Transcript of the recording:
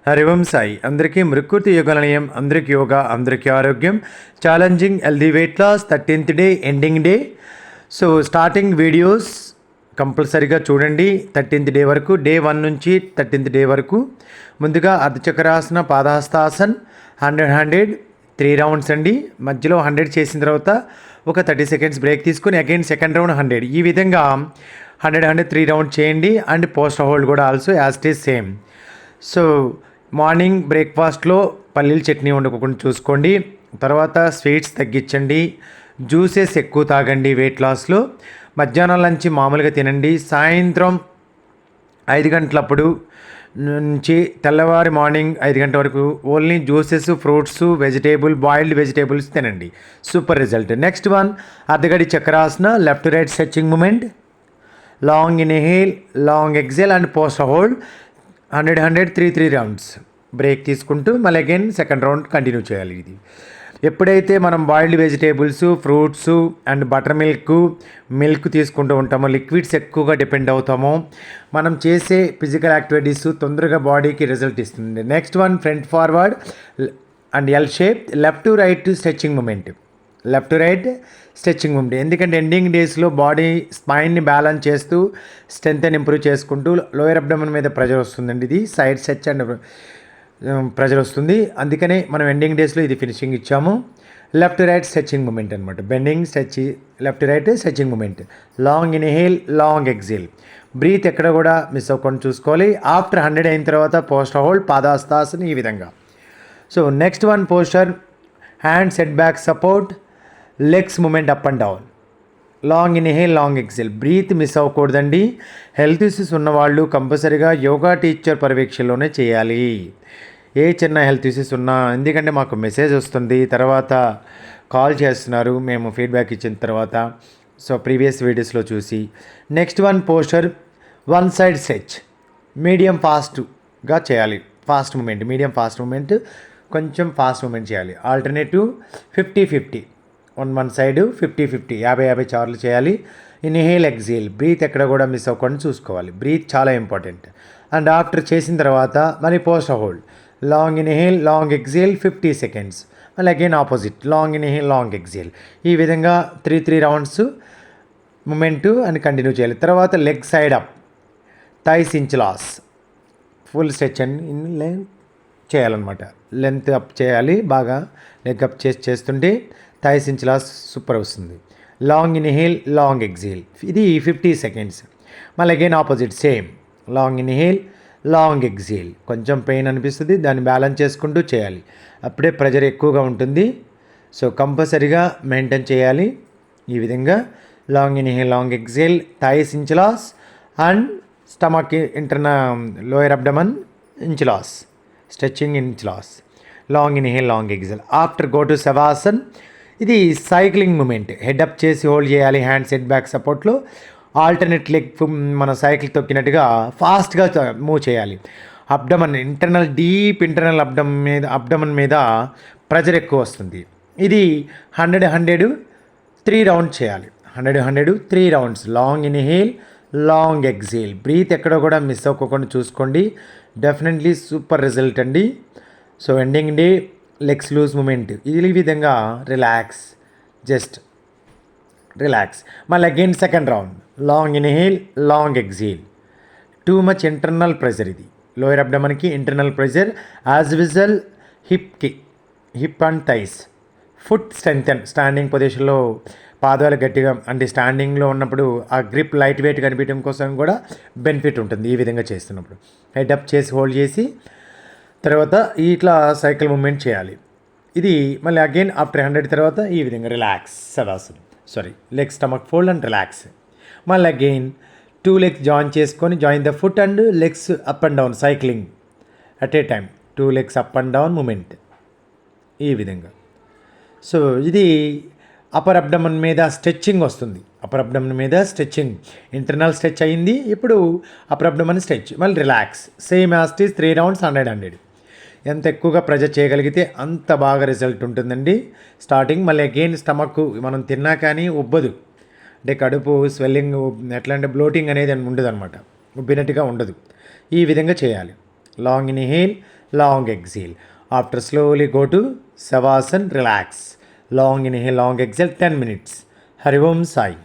హరి ఓం సాయి అందరికీ మృక్కుతి యోగ నిలయం, అందరికీ యోగా, అందరికీ ఆరోగ్యం. Challenging healthy weight loss 13th day ending day. So starting videos కంపల్సరీగా చూడండి 13th డే వరకు, డే 1 నుంచి 13th డే వరకు. ముందుగా అర్ధచక్రాసన, పాదహస్తాసన్ 100 3 రౌండ్స్ అండి. మధ్యలో 100 చేసిన తర్వాత ఒక 30 సెకండ్స్ బ్రేక్ తీసుకొని అగైన్ సెకండ్ రౌండ్ 100. ఈ విధంగా 100 3 రౌండ్ చేయండి. అండ్ పోస్ట్ హోల్డ్ కూడా also as it is same. So morning బ్రేక్ఫాస్ట్లో పల్లీల చట్నీ వండుకోకుండా చూసుకోండి. తర్వాత స్వీట్స్ తగ్గించండి. జ్యూసెస్ ఎక్కువ తాగండి వెయిట్ లాస్లో. మధ్యాహ్నం లంచ్ మామూలుగా తినండి. సాయంత్రం 5 గంటలప్పుడు నుంచి తెల్లవారి మార్నింగ్ 5 గంటల వరకు only juices, fruits, boiled vegetables తినండి. Super result. నెక్స్ట్ వన్ అర్ధగడి చక్రాసన, left to right stretching movement. Long inhale, long exhale and post hold 100 3 rounds break తీసుకుంటూ మళ్ళీ అగైన్ సెకండ్ రౌండ్ కంటిన్యూ చేయాలి. ఇది ఎప్పుడైతే మనం boiled vegetables, fruits and butter milk తీసుకుంటూ ఉంటామో, లిక్విడ్స్ ఎక్కువగా డిపెండ్ అవుతామో, మనం చేసే ఫిజికల్ యాక్టివిటీస్ తొందరగా బాడీకి రిజల్ట్ ఇస్తుంది. Next one front forward and L shape, left to right stretching movement. ఎందుకంటే ఎండింగ్ డేస్లో బాడీ స్పైన్ని బ్యాలెన్స్ చేస్తూ స్ట్రెంత్ అని ఇంప్రూవ్ చేసుకుంటూ లోయర్ అబ్డమన్ మీద ప్రెజర్ వస్తుందండి. ఇది సైడ్ స్ట్రెచ్ అండ్ ప్రెజర్ వస్తుంది. అందుకనే మనం ఎండింగ్ డేస్లో ఇది ఫినిషింగ్ ఇచ్చాము. లెఫ్ట్ రైట్ స్ట్రెచింగ్ మూమెంట్ అనమాట. Bending stretch, left right stretching movement. Long inhale, long exhale. Breath ఎక్కడ కూడా మిస్ అవ్వకుండా చూసుకోవాలి. ఆఫ్టర్ 100 అయిన తర్వాత పోస్ట్ హోల్డ్, పాదహస్తాసన ఈ విధంగా. So next one posture, hand set back support, legs movement up and down. Long inhale, long exhale. Breath miss అవ్వకూడదండి. హెల్త్ ఇష్యూస్ ఉన్నవాళ్ళు కంపల్సరీగా యోగా టీచర్ పర్యవేక్షణలోనే చేయాలి. ఏ చిన్న హెల్త్ ఇష్యూస్ ఉన్నా, ఎందుకంటే మాకు మెసేజ్ వస్తుంది, తర్వాత కాల్ చేస్తున్నారు మేము ఫీడ్బ్యాక్ ఇచ్చిన తర్వాత. సో ప్రీవియస్ వీడియోస్లో చూసి. Next one posture, one side stretch. Medium ఫాస్ట్గా చేయాలి. మీడియం ఫాస్ట్ మూమెంట్, కొంచెం ఫాస్ట్ మూమెంట్ చేయాలి. ఆల్టర్నేటివ్ 50-50, వన్ సైడ్ 50-50, 50 సార్లు చేయాలి. Inhale, exhale. బ్రీత్ ఎక్కడ కూడా మిస్ అవ్వకుండా చూసుకోవాలి. బ్రీత్ చాలా ఇంపార్టెంట్. అండ్ ఆఫ్టర్ చేసిన తర్వాత మరి post hold, long inhale, long exhale 50 seconds. మళ్ళీ again opposite, long inhale, long exhale. ఈ విధంగా 3 రౌండ్స్ మూమెంట్ అని కంటిన్యూ చేయాలి. తర్వాత leg side up, thighs inch loss, full stretch అని చేయాలన్నమాట. లెంత్ అప్ చేయాలి బాగా. లెగ్ అప్ చేస్తుంటే థైస్ ఇంచ్ లాస్ సూపర్ వస్తుంది. Long inhale, long exhale. ఇది 50 సెకండ్స్. మళ్ళీ again opposite same, long inhale, long exhale. కొంచెం పెయిన్ అనిపిస్తుంది, దాన్ని బ్యాలెన్స్ చేసుకుంటూ చేయాలి. అప్పుడే ప్రెజర్ ఎక్కువగా ఉంటుంది. సో కంపల్సరీగా మెయింటైన్ చేయాలి. ఈ విధంగా long inhale, long exhale, thighs inch loss and stomach lower abdomen inch loss, stretching inch loss. Long inhale, long exhale. After go to Shavasan. ఇది సైక్లింగ్ మూమెంట్. హెడ్ అప్ చేసి హోల్డ్ చేయాలి. Hand set back సపోర్ట్లో alternate leg మన cycle తొక్కినట్టుగా ఫాస్ట్గా move చేయాలి. Abdomen deep internal abdomen మీద pressure ఎక్కువ వస్తుంది. ఇది 100 3 రౌండ్స్ చేయాలి. 100 3 rounds. Long inhale, long exhale. Breath ఎక్కడ కూడా మిస్ అవ్వకుండా చూసుకోండి. డెఫినెట్లీ సూపర్ రిజల్ట్ అండి. So ending day legs loose moment. ఈ విధంగా రిలాక్స్, జస్ట్ రిలాక్స్. మళ్ళీ again second round, long inhale, long exhale. Too much internal pressure. ఇది లోయర్ అబ్డమన్కి internal pressure. As visual hip and thighs. Foot standing పొజిషన్లో పాదాలు గట్టిగా, అంటే స్టాండింగ్లో ఉన్నప్పుడు ఆ గ్రిప్ లైట్ వెయిట్ కనిపించడం కోసం కూడా బెనిఫిట్ ఉంటుంది ఈ విధంగా చేస్తున్నప్పుడు. హెడ్ అప్ చేసి హోల్డ్ చేసి తర్వాత ఇట్లా సైకిల్ మూమెంట్ చేయాలి. ఇది మళ్ళీ అగైన్ ఆఫ్టర్ 100 తర్వాత ఈ విధంగా relax, leg stomach fold and relax. మళ్ళీ again 2 legs join the foot and legs up and down, cycling at a time. 2 legs up and down moment ఈ విధంగా. సో ఇది అప్పర్ అబ్డమన్ మీద స్ట్రెచ్చింగ్ వస్తుంది. Internal stretch అయింది. ఇప్పుడు upper abdomen stretch, మళ్ళీ relax. Same as it is 3 rounds 100. ఎంత ఎక్కువగా ప్రెజర్ చేయగలిగితే అంత బాగా రిజల్ట్ ఉంటుందండి. స్టార్టింగ్ మళ్ళీ అగైన్ స్టమక్ మనం తిన్నా కానీ ఉబ్బదు, అంటే కడుపు స్వెల్లింగ్ ఎట్లా అంటే బ్లోటింగ్ అనేది ఉండదు అనమాట, ఉబ్బినట్టుగా ఉండదు. ఈ విధంగా చేయాలి. Long inhale, long exhale. After slowly go to Savasana, relax. Long inhale, long exhale, 10 minutes. Hari Om Sai.